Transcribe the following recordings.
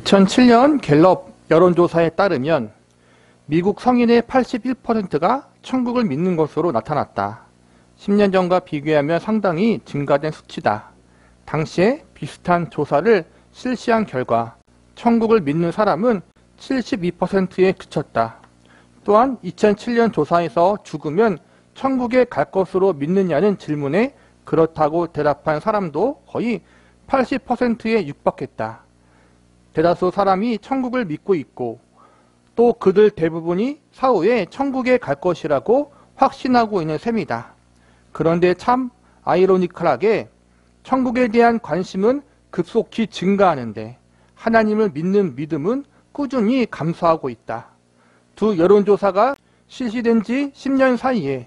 2007년 갤럽 여론조사에 따르면 미국 성인의 81%가 천국을 믿는 것으로 나타났다. 10년 전과 비교하면 상당히 증가된 수치다. 당시에 비슷한 조사를 실시한 결과 천국을 믿는 사람은 72%에 그쳤다. 또한 2007년 조사에서 죽으면 천국에 갈 것으로 믿느냐는 질문에 그렇다고 대답한 사람도 거의 80%에 육박했다. 대다수 사람이 천국을 믿고 있고 또 그들 대부분이 사후에 천국에 갈 것이라고 확신하고 있는 셈이다. 그런데 참 아이러니컬하게 천국에 대한 관심은 급속히 증가하는데 하나님을 믿는 믿음은 꾸준히 감소하고 있다. 두 여론조사가 실시된 지 10년 사이에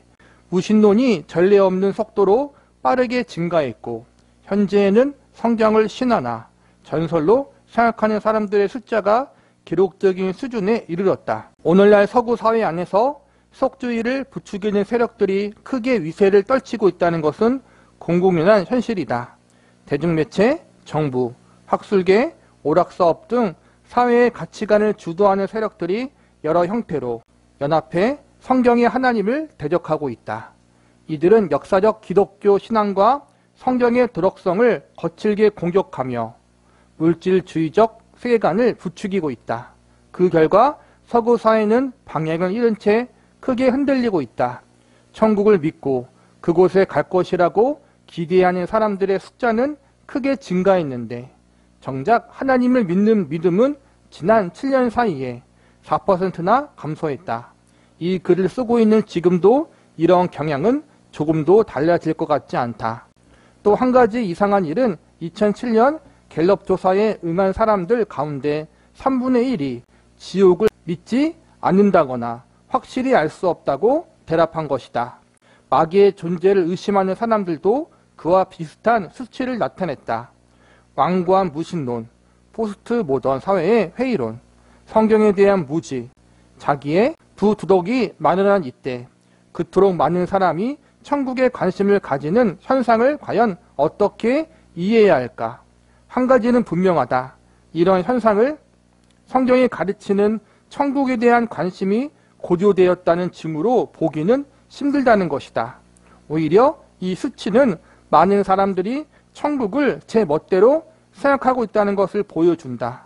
무신론이 전례 없는 속도로 빠르게 증가했고 현재에는 성경을 신화나 전설로 생각하는 사람들의 숫자가 기록적인 수준에 이르렀다. 오늘날 서구 사회 안에서 세속주의를 부추기는 세력들이 크게 위세를 떨치고 있다는 것은 공공연한 현실이다. 대중매체, 정부, 학술계, 오락사업 등 사회의 가치관을 주도하는 세력들이 여러 형태로 연합해 성경의 하나님을 대적하고 있다. 이들은 역사적 기독교 신앙과 성경의 도덕성을 거칠게 공격하며 물질주의적 세계관을 부추기고 있다. 그 결과 서구 사회는 방향을 잃은 채 크게 흔들리고 있다. 천국을 믿고 그곳에 갈 것이라고 기대하는 사람들의 숫자는 크게 증가했는데 정작 하나님을 믿는 믿음은 지난 7년 사이에 4%나 감소했다. 이 글을 쓰고 있는 지금도 이런 경향은 조금도 달라질 것 같지 않다. 또 한 가지 이상한 일은 2007년 갤럽 조사에 응한 사람들 가운데 3분의 1이 지옥을 믿지 않는다거나 확실히 알 수 없다고 대답한 것이다. 마귀의 존재를 의심하는 사람들도 그와 비슷한 수치를 나타냈다. 완고한 무신론, 포스트 모던 사회의 회의론, 성경에 대한 무지, 자기의 부도덕이 마늘한 이때 그토록 많은 사람이 천국에 관심을 가지는 현상을 과연 어떻게 이해해야 할까? 한 가지는 분명하다. 이런 현상을 성경이 가르치는 천국에 대한 관심이 고조되었다는 징후로 보기는 힘들다는 것이다. 오히려 이 수치는 많은 사람들이 천국을 제 멋대로 생각하고 있다는 것을 보여준다.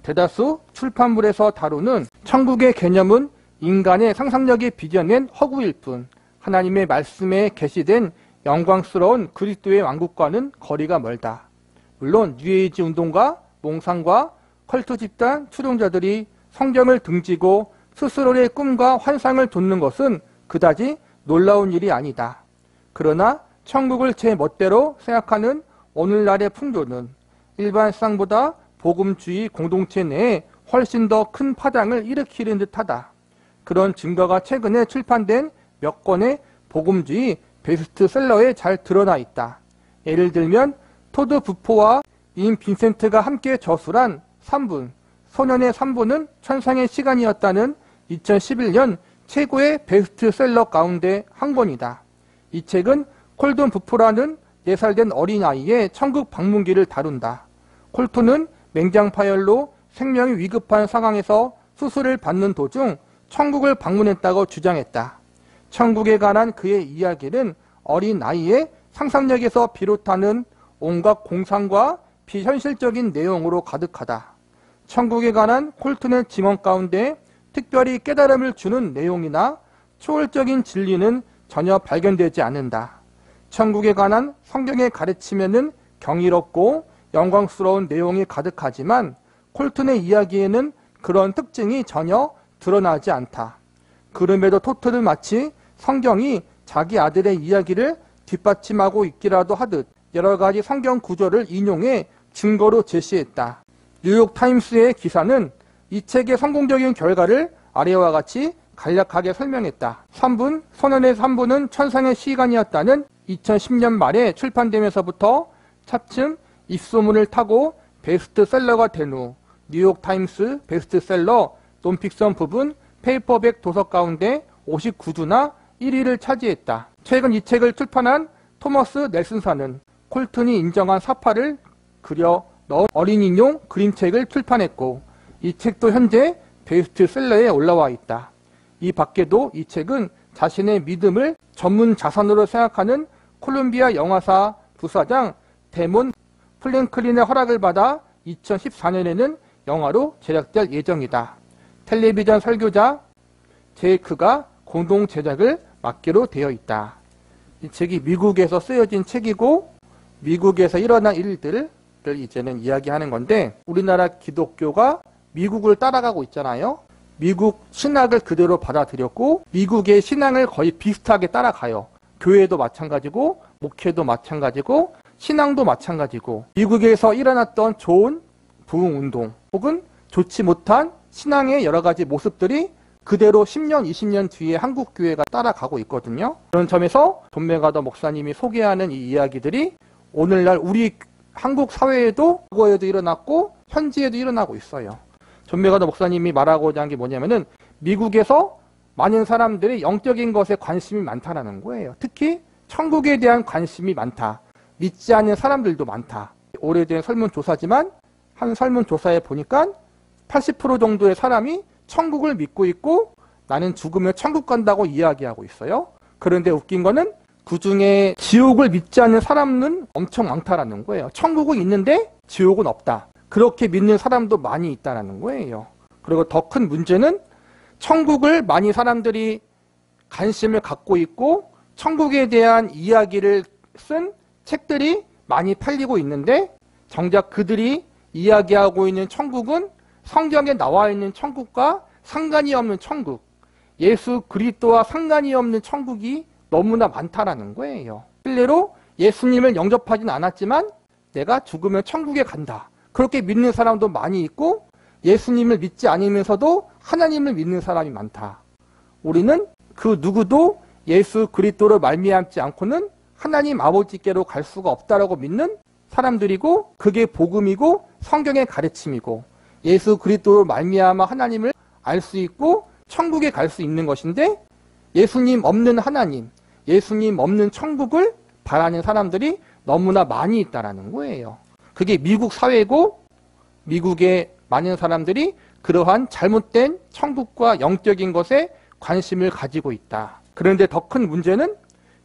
대다수 출판물에서 다루는 천국의 개념은 인간의 상상력이 빚어낸 허구일 뿐 하나님의 말씀에 계시된 영광스러운 그리스도의 왕국과는 거리가 멀다. 물론 뉴에이지 운동가, 몽상과 컬트 집단 추종자들이 성경을 등지고 스스로의 꿈과 환상을 돋는 것은 그다지 놀라운 일이 아니다. 그러나 천국을 제 멋대로 생각하는 오늘날의 풍조는 일반 세상보다 복음주의 공동체 내에 훨씬 더 큰 파장을 일으키는 듯하다. 그런 증거가 최근에 출판된 몇 권의 복음주의 베스트셀러에 잘 드러나 있다. 예를 들면 토드 부포와 인 빈센트가 함께 저술한 3분, 소년의 3분은 천상의 시간이었다는 2011년 최고의 베스트셀러 가운데 한 권이다. 이 책은 콜돈 부포라는 4살 된 어린아이의 천국 방문기를 다룬다. 콜톤은 맹장파열로 생명이 위급한 상황에서 수술을 받는 도중 천국을 방문했다고 주장했다. 천국에 관한 그의 이야기는 어린아이의 상상력에서 비롯하는 온갖 공상과 비현실적인 내용으로 가득하다. 천국에 관한 콜튼의 증언 가운데 특별히 깨달음을 주는 내용이나 초월적인 진리는 전혀 발견되지 않는다. 천국에 관한 성경의 가르침에는 경이롭고 영광스러운 내용이 가득하지만 콜튼의 이야기에는 그런 특징이 전혀 드러나지 않다. 그럼에도 토트는 마치 성경이 자기 아들의 이야기를 뒷받침하고 있기라도 하듯 여러 가지 성경 구절을 인용해 증거로 제시했다. 뉴욕타임스의 기사는 이 책의 성공적인 결과를 아래와 같이 간략하게 설명했다. 3분, 소년의 3분은 천상의 시간이었다는 2010년 말에 출판되면서부터 차츰 입소문을 타고 베스트셀러가 된 후 뉴욕타임스 베스트셀러 논픽션 부분 페이퍼백 도서 가운데 59주나 1위를 차지했다. 최근 이 책을 출판한 토머스 넬슨사는 콜튼이 인정한 사파를 그려 넣은 어린이용 그림책을 출판했고 이 책도 현재 베스트셀러에 올라와 있다. 이 밖에도 이 책은 자신의 믿음을 전문 자산으로 생각하는 콜ум비아 영화사 부사장 데몬 플랭클린의 허락을 받아 2014년에는 영화로 제작될 예정이다. 텔레비전 설교자 제이크가 공동 제작을 맡기로 되어 있다. 이 책이 미국에서 쓰여진 책이고 미국에서 일어난 일들을 이제는 이야기하는 건데 우리나라 기독교가 미국을 따라가고 있잖아요. 미국 신학을 그대로 받아들였고 미국의 신앙을 거의 비슷하게 따라가요. 교회도 마찬가지고 목회도 마찬가지고 신앙도 마찬가지고 미국에서 일어났던 좋은 부흥운동 혹은 좋지 못한 신앙의 여러 가지 모습들이 그대로 10년, 20년 뒤에 한국 교회가 따라가고 있거든요. 그런 점에서 존 맥아더 목사님이 소개하는 이 이야기들이 오늘날 우리 한국 사회에도 과거에도 일어났고 현지에도 일어나고 있어요. 존 맥아더 목사님이 말하고자 한 게 뭐냐면은 미국에서 많은 사람들이 영적인 것에 관심이 많다라는 거예요. 특히 천국에 대한 관심이 많다. 믿지 않는 사람들도 많다. 오래된 설문조사지만 한 설문조사에 보니까 80% 정도의 사람이 천국을 믿고 있고 나는 죽으면 천국 간다고 이야기하고 있어요. 그런데 웃긴 거는 그중에 지옥을 믿지 않는 사람은 엄청 많다라는 거예요. 천국은 있는데 지옥은 없다. 그렇게 믿는 사람도 많이 있다는 거예요. 그리고 더 큰 문제는 천국을 많이 사람들이 관심을 갖고 있고 천국에 대한 이야기를 쓴 책들이 많이 팔리고 있는데 정작 그들이 이야기하고 있는 천국은 성경에 나와 있는 천국과 상관이 없는 천국, 예수 그리스도와 상관이 없는 천국이 너무나 많다라는 거예요. 실례로 예수님을 영접하진 않았지만 내가 죽으면 천국에 간다. 그렇게 믿는 사람도 많이 있고 예수님을 믿지 않으면서도 하나님을 믿는 사람이 많다. 우리는 그 누구도 예수 그리스도를 말미암지 않고는 하나님 아버지께로 갈 수가 없다라고 믿는 사람들이고 그게 복음이고 성경의 가르침이고 예수 그리스도로 말미암아 하나님을 알 수 있고 천국에 갈 수 있는 것인데 예수님 없는 하나님, 예수님 없는 천국을 바라는 사람들이 너무나 많이 있다라는 거예요. 그게 미국 사회고 미국의 많은 사람들이 그러한 잘못된 천국과 영적인 것에 관심을 가지고 있다. 그런데 더 큰 문제는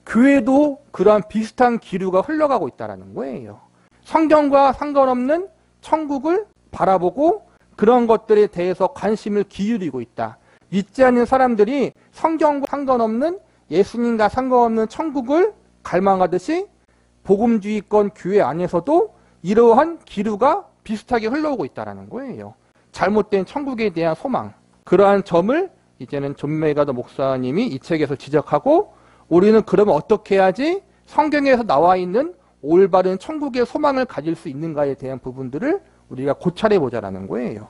교회도 그러한 비슷한 기류가 흘러가고 있다는 거예요. 성경과 상관없는 천국을 바라보고 그런 것들에 대해서 관심을 기울이고 있다. 믿지 않는 사람들이 성경과 상관없는 예수님과 상관없는 천국을 갈망하듯이 복음주의권 교회 안에서도 이러한 기류가 비슷하게 흘러오고 있다는 거예요. 잘못된 천국에 대한 소망. 그러한 점을 이제는 존 맥아더 목사님이 이 책에서 지적하고 우리는 그러면 어떻게 해야지 성경에서 나와 있는 올바른 천국의 소망을 가질 수 있는가에 대한 부분들을 우리가 고찰해 보자라는 거예요.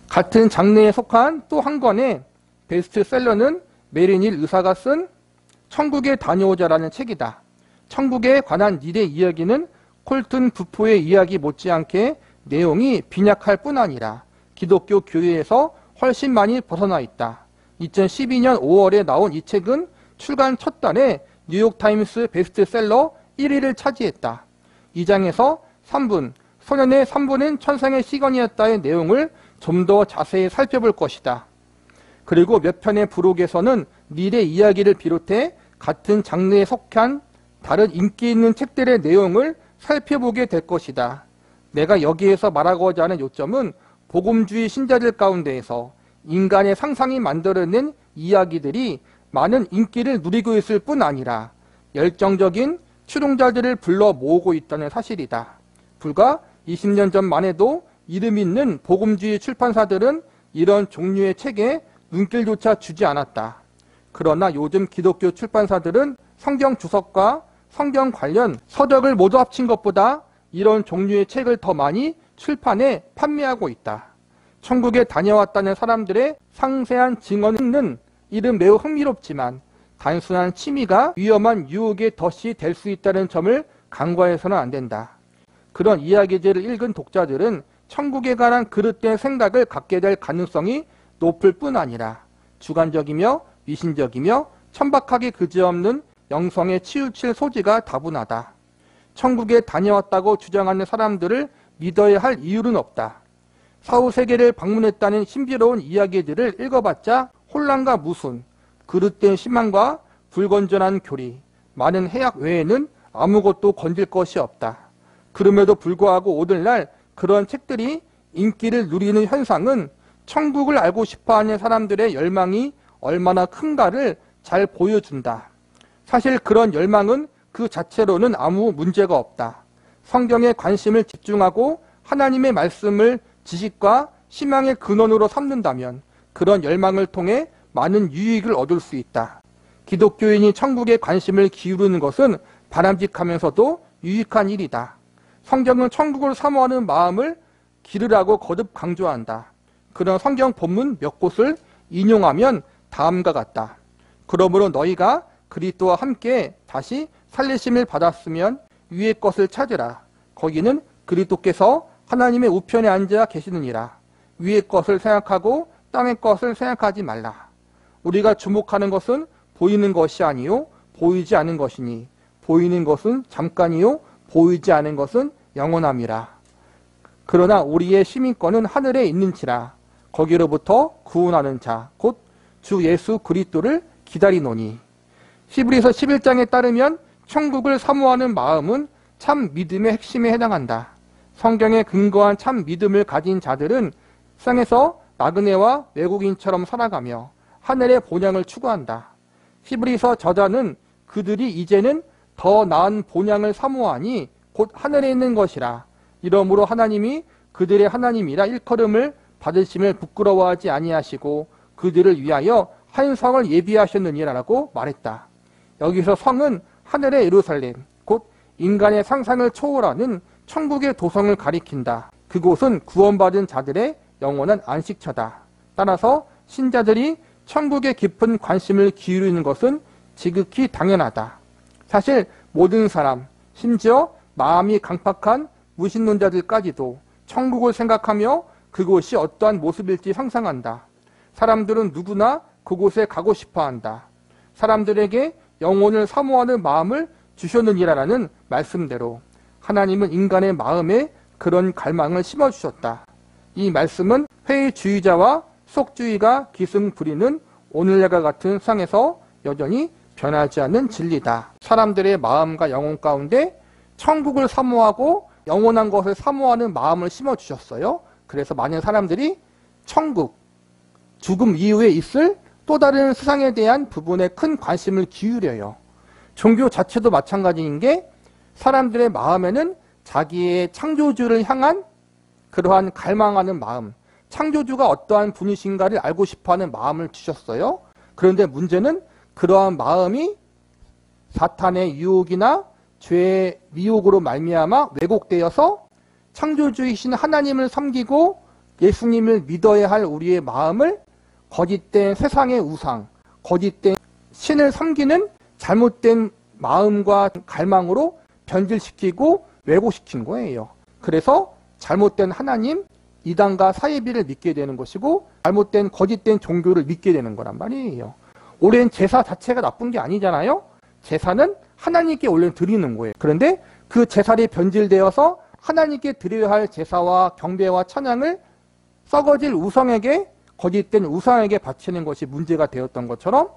같은 장르에 속한 또 한 권의 베스트셀러는 메리닐 의사가 쓴 천국에 다녀오자라는 책이다. 천국에 관한 일의 이야기는 콜튼 부포의 이야기 못지않게 내용이 빈약할 뿐 아니라 기독교 교회에서 훨씬 많이 벗어나 있다. 2012년 5월에 나온 이 책은 출간 첫 달에 뉴욕타임스 베스트셀러 1위를 차지했다. 이 장에서 3분, 소년의 3분은 천상의 시건이었다의 내용을 좀 더 자세히 살펴볼 것이다. 그리고 몇 편의 부록에서는 닐의 이야기를 비롯해 같은 장르에 속한 다른 인기 있는 책들의 내용을 살펴보게 될 것이다. 내가 여기에서 말하고자 하는 요점은 복음주의 신자들 가운데에서 인간의 상상이 만들어낸 이야기들이 많은 인기를 누리고 있을 뿐 아니라 열정적인 추종자들을 불러 모으고 있다는 사실이다. 불과 20년 전만 해도 이름 있는 복음주의 출판사들은 이런 종류의 책에 눈길조차 주지 않았다. 그러나 요즘 기독교 출판사들은 성경 주석과 성경 관련 서적을 모두 합친 것보다 이런 종류의 책을 더 많이 출판해 판매하고 있다. 천국에 다녀왔다는 사람들의 상세한 증언은 이는 매우 흥미롭지만 단순한 취미가 위험한 유혹의 덫이 될 수 있다는 점을 간과해서는 안 된다. 그런 이야기들을 읽은 독자들은 천국에 관한 그릇된 생각을 갖게 될 가능성이 높을 뿐 아니라 주관적이며 미신적이며 천박하게 그지없는 영성에 치우칠 소지가 다분하다. 천국에 다녀왔다고 주장하는 사람들을 믿어야 할 이유는 없다. 사후세계를 방문했다는 신비로운 이야기들을 읽어봤자 혼란과 무순, 그릇된 희망과 불건전한 교리, 많은 해악 외에는 아무것도 건질 것이 없다. 그럼에도 불구하고 오늘날 그런 책들이 인기를 누리는 현상은 천국을 알고 싶어하는 사람들의 열망이 얼마나 큰가를 잘 보여준다. 사실 그런 열망은 그 자체로는 아무 문제가 없다. 성경에 관심을 집중하고 하나님의 말씀을 지식과 희망의 근원으로 삼는다면 그런 열망을 통해 많은 유익을 얻을 수 있다. 기독교인이 천국에 관심을 기울이는 것은 바람직하면서도 유익한 일이다. 성경은 천국을 사모하는 마음을 기르라고 거듭 강조한다. 그런 성경 본문 몇 곳을 인용하면 다음과 같다. 그러므로 너희가 그리스도와 함께 다시 살리심을 받았으면 위의 것을 찾으라. 거기는 그리스도께서 하나님의 우편에 앉아 계시느니라. 위의 것을 생각하고 땅의 것을 생각하지 말라. 우리가 주목하는 것은 보이는 것이 아니요 보이지 않은 것이니 보이는 것은 잠깐이요 보이지 않은 것은 영원함이라. 그러나 우리의 시민권은 하늘에 있는지라. 거기로부터 구원하는 자 곧 주 예수 그리스도를 기다리노니. 히브리서 11장에 따르면 천국을 사모하는 마음은 참 믿음의 핵심에 해당한다. 성경에 근거한 참 믿음을 가진 자들은 세상에서 나그네와 외국인처럼 살아가며 하늘의 본향을 추구한다. 히브리서 저자는 그들이 이제는 더 나은 본향을 사모하니 곧 하늘에 있는 것이라. 이러므로 하나님이 그들의 하나님이라 일컬음을 받으심을 부끄러워하지 아니하시고 그들을 위하여 한 성을 예비하셨느니라라고 말했다. 여기서 성은 하늘의 예루살렘, 곧 인간의 상상을 초월하는 천국의 도성을 가리킨다. 그곳은 구원받은 자들의 영원한 안식처다. 따라서 신자들이 천국에 깊은 관심을 기울이는 것은 지극히 당연하다. 사실 모든 사람, 심지어 마음이 강팍한 무신론자들까지도 천국을 생각하며 그곳이 어떠한 모습일지 상상한다. 사람들은 누구나 그곳에 가고 싶어한다. 사람들에게 영혼을 사모하는 마음을 주셨느니라라는 말씀대로 하나님은 인간의 마음에 그런 갈망을 심어주셨다. 이 말씀은 회의주의자와 속주의가 기승 부리는 오늘날과 같은 세상에서 여전히 변하지 않는 진리다. 사람들의 마음과 영혼 가운데 천국을 사모하고 영원한 것을 사모하는 마음을 심어주셨어요. 그래서 많은 사람들이 천국, 죽음 이후에 있을 또 다른 세상에 대한 부분에 큰 관심을 기울여요. 종교 자체도 마찬가지인 게 사람들의 마음에는 자기의 창조주를 향한 그러한 갈망하는 마음, 창조주가 어떠한 분이신가를 알고 싶어하는 마음을 주셨어요. 그런데 문제는 그러한 마음이 사탄의 유혹이나 죄의 미혹으로 말미암아 왜곡되어서 창조주이신 하나님을 섬기고 예수님을 믿어야 할 우리의 마음을 거짓된 세상의 우상, 거짓된 신을 섬기는 잘못된 마음과 갈망으로 변질시키고 왜곡시킨 거예요. 그래서 잘못된 하나님, 이단과 사이비를 믿게 되는 것이고 잘못된 거짓된 종교를 믿게 되는 거란 말이에요. 올해는 제사 자체가 나쁜 게 아니잖아요. 제사는 하나님께 원래 드리는 거예요. 그런데 그 제사를 변질되어서 하나님께 드려야 할 제사와 경배와 찬양을 썩어질 우상에게, 거짓된 우상에게 바치는 것이 문제가 되었던 것처럼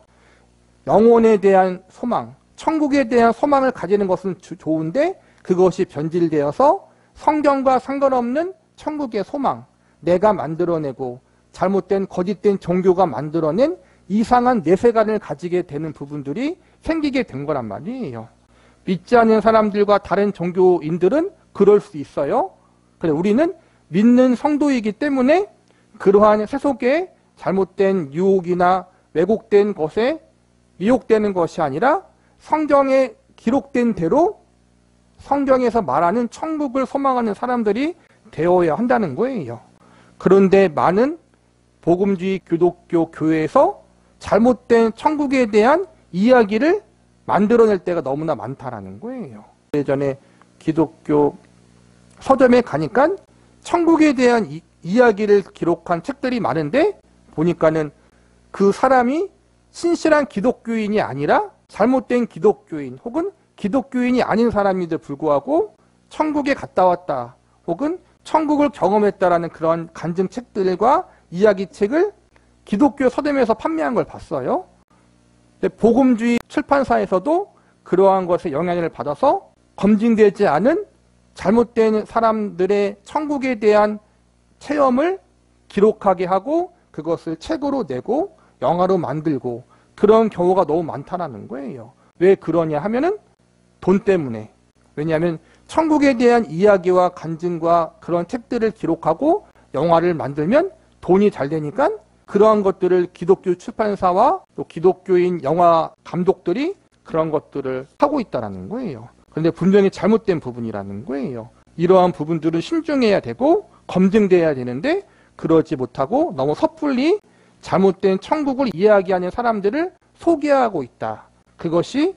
영혼에 대한 소망, 천국에 대한 소망을 가지는 것은 좋은데 그것이 변질되어서 성경과 상관없는 천국의 소망, 내가 만들어내고 잘못된 거짓된 종교가 만들어낸 이상한 내세관을 가지게 되는 부분들이 생기게 된 거란 말이에요. 믿지 않는 사람들과 다른 종교인들은 그럴 수 있어요. 그런데 우리는 믿는 성도이기 때문에 그러한 세속의 잘못된 유혹이나 왜곡된 것에 미혹되는 것이 아니라 성경에 기록된 대로 성경에서 말하는 천국을 소망하는 사람들이 되어야 한다는 거예요. 그런데 많은 복음주의 기독교 교회에서 잘못된 천국에 대한 이야기를 만들어낼 때가 너무나 많다라는 거예요. 예전에 기독교 서점에 가니까 천국에 대한 이야기를 기록한 책들이 많은데 보니까는 그 사람이 신실한 기독교인이 아니라 잘못된 기독교인 혹은 기독교인이 아닌 사람인데 불구하고 천국에 갔다 왔다 혹은 천국을 경험했다라는 그런 간증책들과 이야기책을 기독교 서점에서 판매한 걸 봤어요. 복음주의 출판사에서도 그러한 것에 영향을 받아서 검증되지 않은 잘못된 사람들의 천국에 대한 체험을 기록하게 하고 그것을 책으로 내고 영화로 만들고 그런 경우가 너무 많다라는 거예요. 왜 그러냐 하면은 돈 때문에. 왜냐하면 천국에 대한 이야기와 간증과 그런 책들을 기록하고 영화를 만들면 돈이 잘 되니까 그러한 것들을 기독교 출판사와 또 기독교인 영화 감독들이 그런 것들을 하고 있다는 거예요. 그런데 분명히 잘못된 부분이라는 거예요. 이러한 부분들은 신중해야 되고 검증돼야 되는데 그러지 못하고 너무 섣불리 잘못된 천국을 이야기하는 사람들을 소개하고 있다. 그것이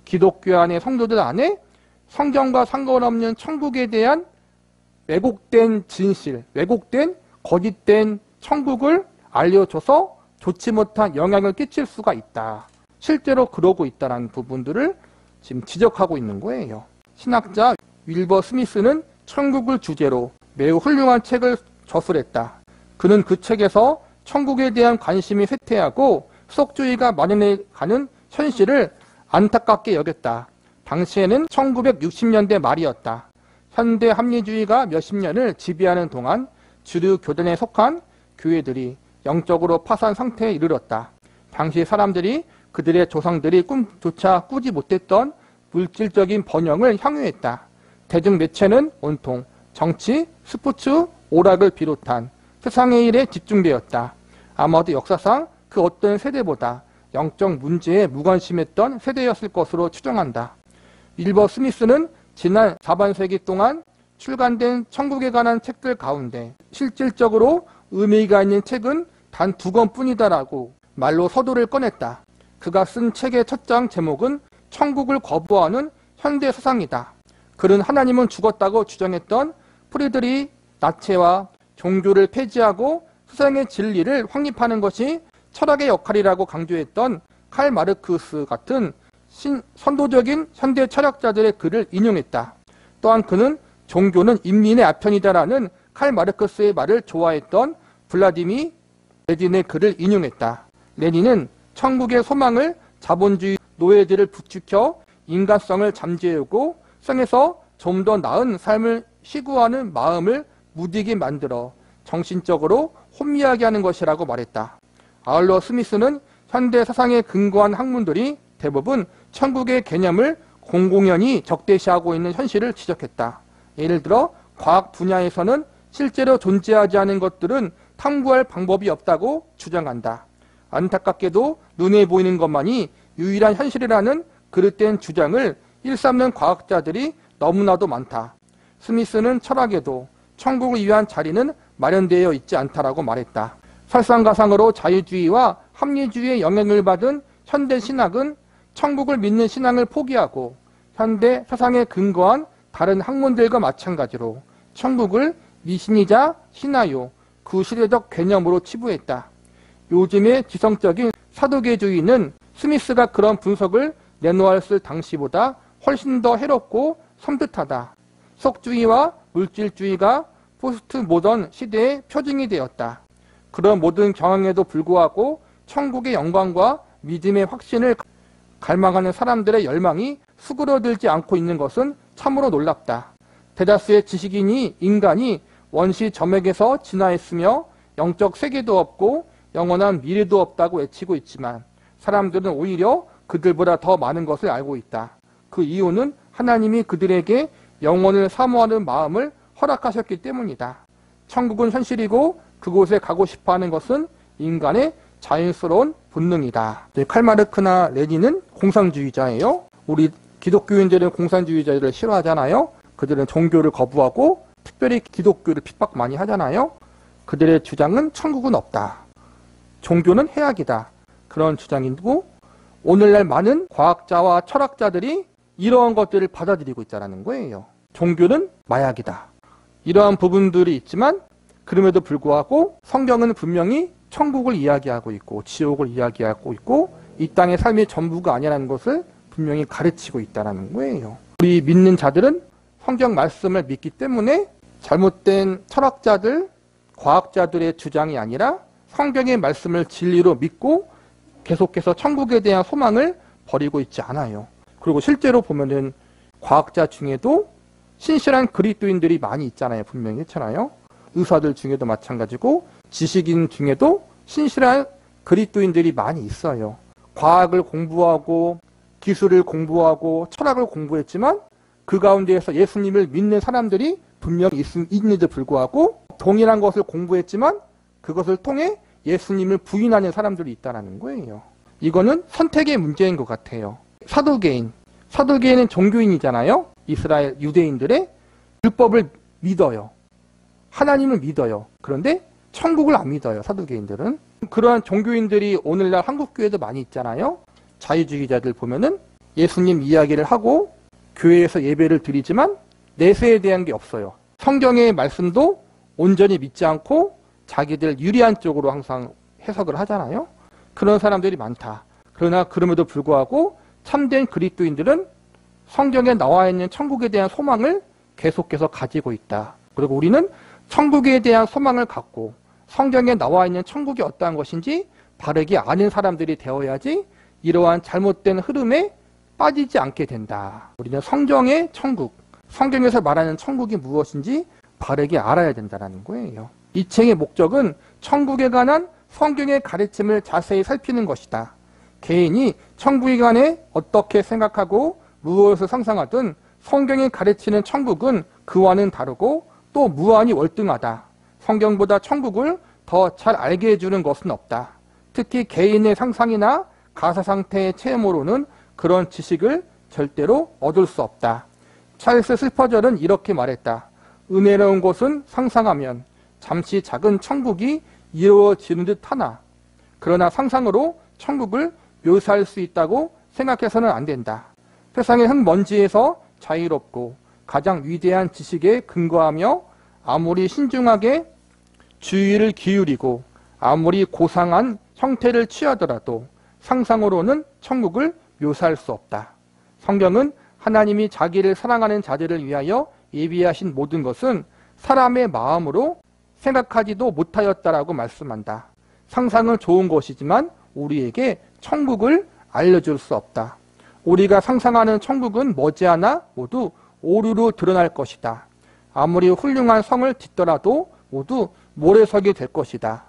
기독교 안의 성도들 안에 성경과 상관없는 천국에 대한 왜곡된 진실, 왜곡된 거짓된 천국을 알려줘서 좋지 못한 영향을 끼칠 수가 있다. 실제로 그러고 있다는 부분들을 지금 지적하고 있는 거예요. 신학자 윌버 스미스는 천국을 주제로 매우 훌륭한 책을 저술했다. 그는 그 책에서 천국에 대한 관심이 쇠퇴하고 속주의가 만연해가는 현실을 안타깝게 여겼다. 당시에는 1960년대 말이었다. 현대 합리주의가 몇십 년을 지배하는 동안 주류 교단에 속한 교회들이 영적으로 파산 상태에 이르렀다. 당시 사람들이 그들의 조상들이 꿈조차 꾸지 못했던 물질적인 번영을 향유했다. 대중매체는 온통 정치, 스포츠, 오락을 비롯한 세상의 일에 집중되었다. 아마도 역사상 그 어떤 세대보다 영적 문제에 무관심했던 세대였을 것으로 추정한다. 윌버 스미스는 지난 4반세기 동안 출간된 천국에 관한 책들 가운데 실질적으로 의미가 있는 책은 단 2권뿐이다라고 말로 서두를 꺼냈다. 그가 쓴 책의 첫 장 제목은 천국을 거부하는 현대 세상이다. 그는 하나님은 죽었다고 주장했던 프리드리 나체와 종교를 폐지하고 세상의 진리를 확립하는 것이 철학의 역할이라고 강조했던 칼 마르크스 같은 선도적인 현대 철학자들의 글을 인용했다. 또한 그는 종교는 인민의 아편이다라는 칼 마르크스의 말을 좋아했던 블라디미 레닌의 글을 인용했다. 레닌은 천국의 소망을 자본주의 노예들을 부추겨 인간성을 잠재우고 세상에서 좀 더 나은 삶을 시구하는 마음을 무디게 만들어 정신적으로 혼미하게 하는 것이라고 말했다. 아울러 스미스는 현대 사상에 근거한 학문들이 대부분 천국의 개념을 공공연히 적대시하고 있는 현실을 지적했다. 예를 들어 과학 분야에서는 실제로 존재하지 않은 것들은 탐구할 방법이 없다고 주장한다. 안타깝게도 눈에 보이는 것만이 유일한 현실이라는 그릇된 주장을 일삼는 과학자들이 너무나도 많다. 스미스는 철학에도 천국을 위한 자리는 마련되어 있지 않다라고 말했다. 설상가상으로 자유주의와 합리주의의 영향을 받은 현대 신학은 천국을 믿는 신앙을 포기하고 현대 사상에 근거한 다른 학문들과 마찬가지로 천국을 미신이자 신화요, 구시대적 개념으로 치부했다. 요즘의 지성적인 사도계주의는 스미스가 그런 분석을 내놓았을 당시보다 훨씬 더 해롭고 섬뜩하다. 속주의와 물질주의가 포스트 모던 시대의 표징이 되었다. 그런 모든 경향에도 불구하고 천국의 영광과 믿음의 확신을 갈망하는 사람들의 열망이 수그러들지 않고 있는 것은 참으로 놀랍다. 대다수의 지식인이 인간이 원시 점액에서 진화했으며 영적 세계도 없고 영원한 미래도 없다고 외치고 있지만 사람들은 오히려 그들보다 더 많은 것을 알고 있다. 그 이유는 하나님이 그들에게 영원을 사모하는 마음을 허락하셨기 때문이다. 천국은 현실이고 그곳에 가고 싶어하는 것은 인간의 자연스러운 본능이다. 칼마르크나 레닌은 공산주의자예요. 우리 기독교인들은 공산주의자들을 싫어하잖아요. 그들은 종교를 거부하고 특별히 기독교를 핍박 많이 하잖아요. 그들의 주장은 천국은 없다. 종교는 해악이다. 그런 주장이고 오늘날 많은 과학자와 철학자들이 이러한 것들을 받아들이고 있다는 거예요. 종교는 마약이다. 이러한 부분들이 있지만 그럼에도 불구하고 성경은 분명히 천국을 이야기하고 있고 지옥을 이야기하고 있고 이 땅의 삶이 전부가 아니라는 것을 분명히 가르치고 있다는 거예요. 우리 믿는 자들은 성경 말씀을 믿기 때문에 잘못된 철학자들, 과학자들의 주장이 아니라 성경의 말씀을 진리로 믿고 계속해서 천국에 대한 소망을 버리고 있지 않아요. 그리고 실제로 보면은 과학자 중에도 신실한 그리스도인들이 많이 있잖아요. 분명히 그렇잖아요. 의사들 중에도 마찬가지고 지식인 중에도 신실한 그리스도인들이 많이 있어요. 과학을 공부하고 기술을 공부하고 철학을 공부했지만 그 가운데에서 예수님을 믿는 사람들이 분명히 있는데도 불구하고 동일한 것을 공부했지만 그것을 통해 예수님을 부인하는 사람들이 있다는 거예요. 이거는 선택의 문제인 것 같아요. 사두개인은 종교인이잖아요. 이스라엘 유대인들의 율법을 믿어요. 하나님을 믿어요. 그런데 천국을 안 믿어요. 사두개인들은. 그러한 종교인들이 오늘날 한국교회도 많이 있잖아요. 자유주의자들 보면은 예수님 이야기를 하고 교회에서 예배를 드리지만 내세에 대한 게 없어요. 성경의 말씀도 온전히 믿지 않고 자기들 유리한 쪽으로 항상 해석을 하잖아요. 그런 사람들이 많다. 그러나 그럼에도 불구하고 참된 그리스도인들은 성경에 나와 있는 천국에 대한 소망을 계속해서 가지고 있다. 그리고 우리는 천국에 대한 소망을 갖고 성경에 나와 있는 천국이 어떠한 것인지 바르게 아는 사람들이 되어야지 이러한 잘못된 흐름에 빠지지 않게 된다. 우리는 성경의 천국, 성경에서 말하는 천국이 무엇인지 바르게 알아야 된다는 거예요. 이 책의 목적은 천국에 관한 성경의 가르침을 자세히 살피는 것이다. 개인이 천국에 관해 어떻게 생각하고 무엇을 상상하든 성경이 가르치는 천국은 그와는 다르고 또 무한히 월등하다. 성경보다 천국을 더 잘 알게 해주는 것은 없다. 특히 개인의 상상이나 가사 상태의 체험으로는 그런 지식을 절대로 얻을 수 없다. 찰스 슬퍼전은 이렇게 말했다. 은혜로운 곳은 상상하면 잠시 작은 천국이 이루어지는 듯 하나 그러나 상상으로 천국을 묘사할 수 있다고 생각해서는 안 된다. 세상의 흙먼지에서 자유롭고 가장 위대한 지식에 근거하며 아무리 신중하게 주의를 기울이고 아무리 고상한 형태를 취하더라도 상상으로는 천국을 묘사할 수 없다. 성경은 하나님이 자기를 사랑하는 자들을 위하여 예비하신 모든 것은 사람의 마음으로 생각하지도 못하였다라고 말씀한다. 상상은 좋은 것이지만 우리에게 천국을 알려줄 수 없다. 우리가 상상하는 천국은 머지않아 모두 오류로 드러날 것이다. 아무리 훌륭한 성을 짓더라도 모두 모래석이 될 것이다.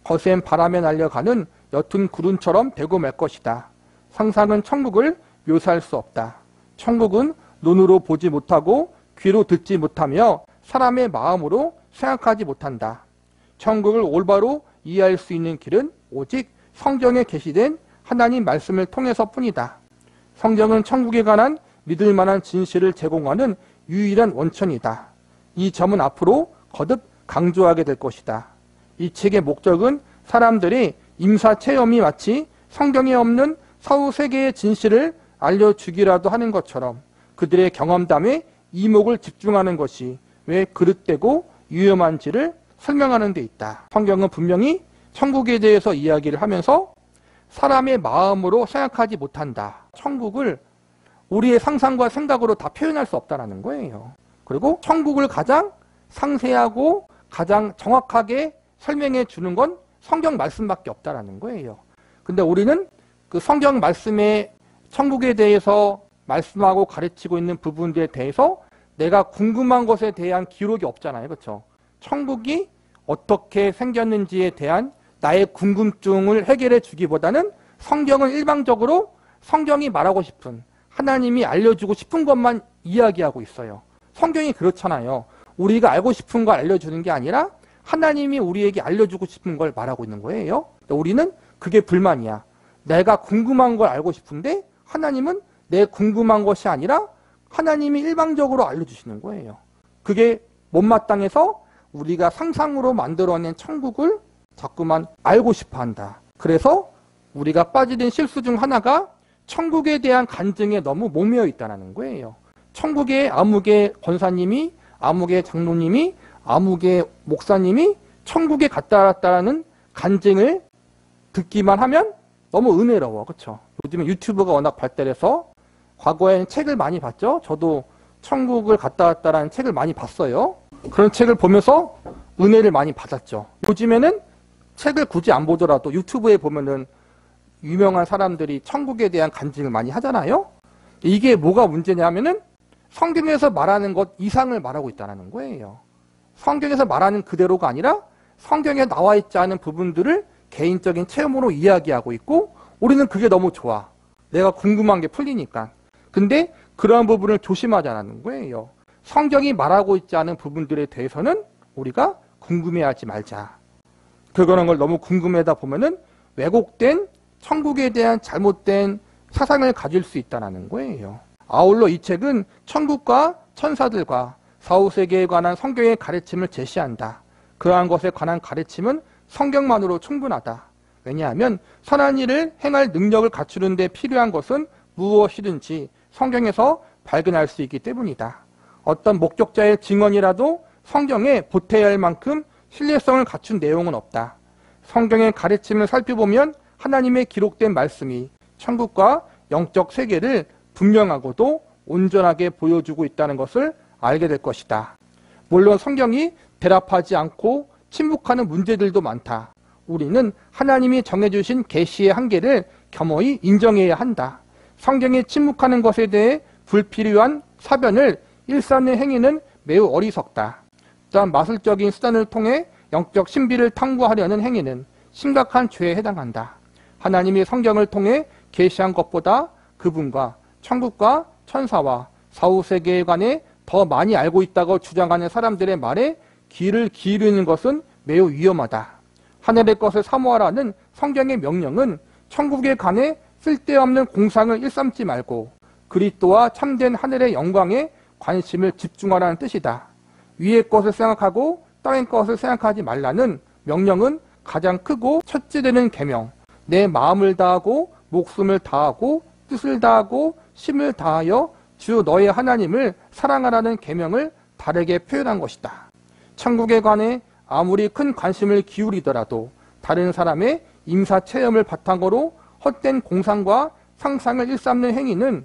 거센 바람에 날려가는 옅은 구름처럼 되고 말 것이다. 상상은 천국을 묘사할 수 없다. 천국은 눈으로 보지 못하고 귀로 듣지 못하며 사람의 마음으로 생각하지 못한다. 천국을 올바로 이해할 수 있는 길은 오직 성경에 게시된 하나님 말씀을 통해서 뿐이다. 성경은 천국에 관한 믿을 만한 진실을 제공하는 유일한 원천이다. 이 점은 앞으로 거듭 강조하게 될 것이다. 이 책의 목적은 사람들이 임사 체험이 마치 성경에 없는 사후 세계의 진실을 알려주기라도 하는 것처럼 그들의 경험담에 이목을 집중하는 것이 왜 그릇되고 위험한지를 설명하는 데 있다. 성경은 분명히 천국에 대해서 이야기를 하면서 사람의 마음으로 생각하지 못한다. 천국을 우리의 상상과 생각으로 다 표현할 수 없다는 거예요. 그리고 천국을 가장 상세하고 가장 정확하게 설명해 주는 건 성경 말씀밖에 없다는 거예요. 근데 우리는 그 성경 말씀의 천국에 대해서 말씀하고 가르치고 있는 부분들에 대해서 내가 궁금한 것에 대한 기록이 없잖아요. 그렇죠? 천국이 어떻게 생겼는지에 대한 나의 궁금증을 해결해 주기보다는 성경을 일방적으로 성경이 말하고 싶은 하나님이 알려주고 싶은 것만 이야기하고 있어요. 성경이 그렇잖아요. 우리가 알고 싶은 걸 알려주는 게 아니라 하나님이 우리에게 알려주고 싶은 걸 말하고 있는 거예요. 우리는 그게 불만이야. 내가 궁금한 걸 알고 싶은데 하나님은 내 궁금한 것이 아니라 하나님이 일방적으로 알려주시는 거예요. 그게 못마땅해서 우리가 상상으로 만들어낸 천국을 자꾸만 알고 싶어 한다. 그래서 우리가 빠지는 실수 중 하나가 천국에 대한 간증에 너무 목매어 있다는 거예요. 천국의 아무개 권사님이, 아무개 장로님이, 아무개 목사님이 천국에 갔다 왔다는 간증을 듣기만 하면 너무 은혜로워. 그렇죠? 요즘에 유튜브가 워낙 발달해서 과거에는 책을 많이 봤죠. 저도 천국을 갔다 왔다라는 책을 많이 봤어요. 그런 책을 보면서 은혜를 많이 받았죠. 요즘에는 책을 굳이 안 보더라도 유튜브에 보면은 유명한 사람들이 천국에 대한 간증을 많이 하잖아요. 이게 뭐가 문제냐면은 성경에서 말하는 것 이상을 말하고 있다는 거예요. 성경에서 말하는 그대로가 아니라 성경에 나와 있지 않은 부분들을 개인적인 체험으로 이야기하고 있고 우리는 그게 너무 좋아. 내가 궁금한 게 풀리니까. 근데 그러한 부분을 조심하자는 거예요. 성경이 말하고 있지 않은 부분들에 대해서는 우리가 궁금해하지 말자. 그거는 걸 너무 궁금해하다 보면은 왜곡된 천국에 대한 잘못된 사상을 가질 수 있다는 거예요. 아울러 이 책은 천국과 천사들과 사후세계에 관한 성경의 가르침을 제시한다. 그러한 것에 관한 가르침은 성경만으로 충분하다. 왜냐하면 선한 일을 행할 능력을 갖추는 데 필요한 것은 무엇이든지 성경에서 발견할 수 있기 때문이다. 어떤 목격자의 증언이라도 성경에 보태야 할 만큼 신뢰성을 갖춘 내용은 없다. 성경의 가르침을 살펴보면 하나님의 기록된 말씀이 천국과 영적 세계를 분명하고도 온전하게 보여주고 있다는 것을 알게 될 것이다. 물론 성경이 대답하지 않고 침묵하는 문제들도 많다. 우리는 하나님이 정해주신 계시의 한계를 겸허히 인정해야 한다. 성경에 침묵하는 것에 대해 불필요한 사변을 일삼는 행위는 매우 어리석다. 또한 마술적인 수단을 통해 영적 신비를 탐구하려는 행위는 심각한 죄에 해당한다. 하나님이 성경을 통해 계시한 것보다 그분과 천국과 천사와 사후세계에 관해 더 많이 알고 있다고 주장하는 사람들의 말에 귀를 기울이는 것은 매우 위험하다. 하늘의 것을 사모하라는 성경의 명령은 천국에 관해 쓸데없는 공상을 일삼지 말고 그리스도와 참된 하늘의 영광에 관심을 집중하라는 뜻이다. 위의 것을 생각하고 땅의 것을 생각하지 말라는 명령은 가장 크고 첫째 되는 계명, 내 마음을 다하고 목숨을 다하고 뜻을 다하고 힘을 다하여 주 너의 하나님을 사랑하라는 계명을 다르게 표현한 것이다. 천국에 관해 아무리 큰 관심을 기울이더라도 다른 사람의 임사 체험을 바탕으로 헛된 공상과 상상을 일삼는 행위는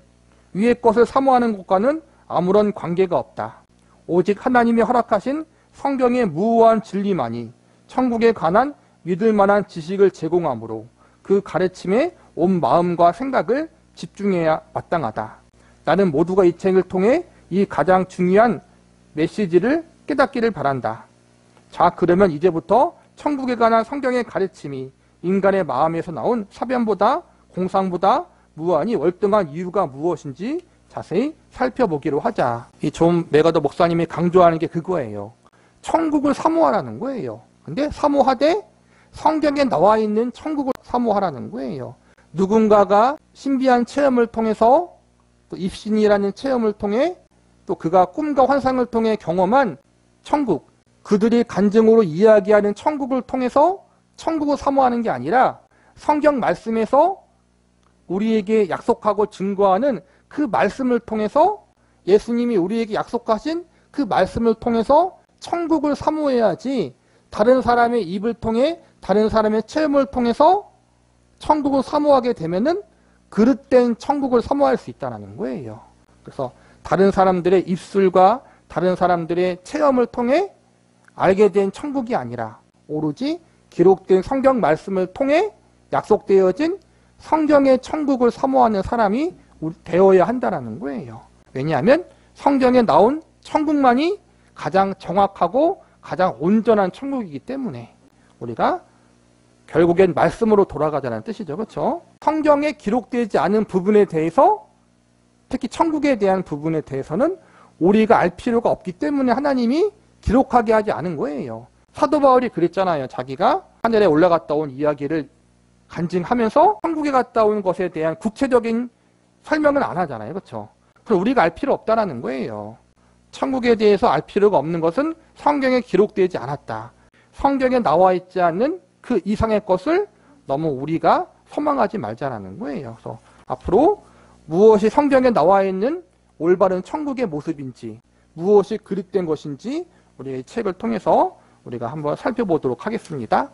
위의 것을 사모하는 것과는 아무런 관계가 없다. 오직 하나님이 허락하신 성경의 무오한 진리만이 천국에 관한 믿을 만한 지식을 제공하므로 그 가르침에 온 마음과 생각을 집중해야 마땅하다. 나는 모두가 이 책을 통해 이 가장 중요한 메시지를 깨닫기를 바란다. 자, 그러면 이제부터 천국에 관한 성경의 가르침이 인간의 마음에서 나온 사변보다 공상보다 무한히 월등한 이유가 무엇인지 자세히 살펴보기로 하자. 이 존 메가더 목사님이 강조하는 게 그거예요. 천국을 사모하라는 거예요. 근데 사모하되 성경에 나와 있는 천국을 사모하라는 거예요. 누군가가 신비한 체험을 통해서 또 입신이라는 체험을 통해 또 그가 꿈과 환상을 통해 경험한 천국, 그들이 간증으로 이야기하는 천국을 통해서 천국을 사모하는 게 아니라 성경 말씀에서 우리에게 약속하고 증거하는 그 말씀을 통해서 예수님이 우리에게 약속하신 그 말씀을 통해서 천국을 사모해야지 다른 사람의 입을 통해 다른 사람의 체험을 통해서 천국을 사모하게 되면은 그릇된 천국을 사모할 수 있다는 거예요. 그래서 다른 사람들의 입술과 다른 사람들의 체험을 통해 알게 된 천국이 아니라 오로지 기록된 성경 말씀을 통해 약속되어진 성경의 천국을 사모하는 사람이 되어야 한다는 거예요. 왜냐하면 성경에 나온 천국만이 가장 정확하고 가장 온전한 천국이기 때문에 우리가 결국엔 말씀으로 돌아가자는 뜻이죠. 그렇죠? 성경에 기록되지 않은 부분에 대해서 특히 천국에 대한 부분에 대해서는 우리가 알 필요가 없기 때문에 하나님이 기록하게 하지 않은 거예요. 사도 바울이 그랬잖아요. 자기가 하늘에 올라갔다 온 이야기를 간증하면서 천국에 갔다 온 것에 대한 구체적인 설명은 안 하잖아요. 그렇죠? 그럼 우리가 알 필요 없다라는 거예요. 천국에 대해서 알 필요가 없는 것은 성경에 기록되지 않았다. 성경에 나와 있지 않는 그 이상의 것을 너무 우리가 소망하지 말자라는 거예요. 그래서 앞으로 무엇이 성경에 나와 있는 올바른 천국의 모습인지, 무엇이 그릇된 것인지 우리 이 책을 통해서 우리가 한번 살펴보도록 하겠습니다.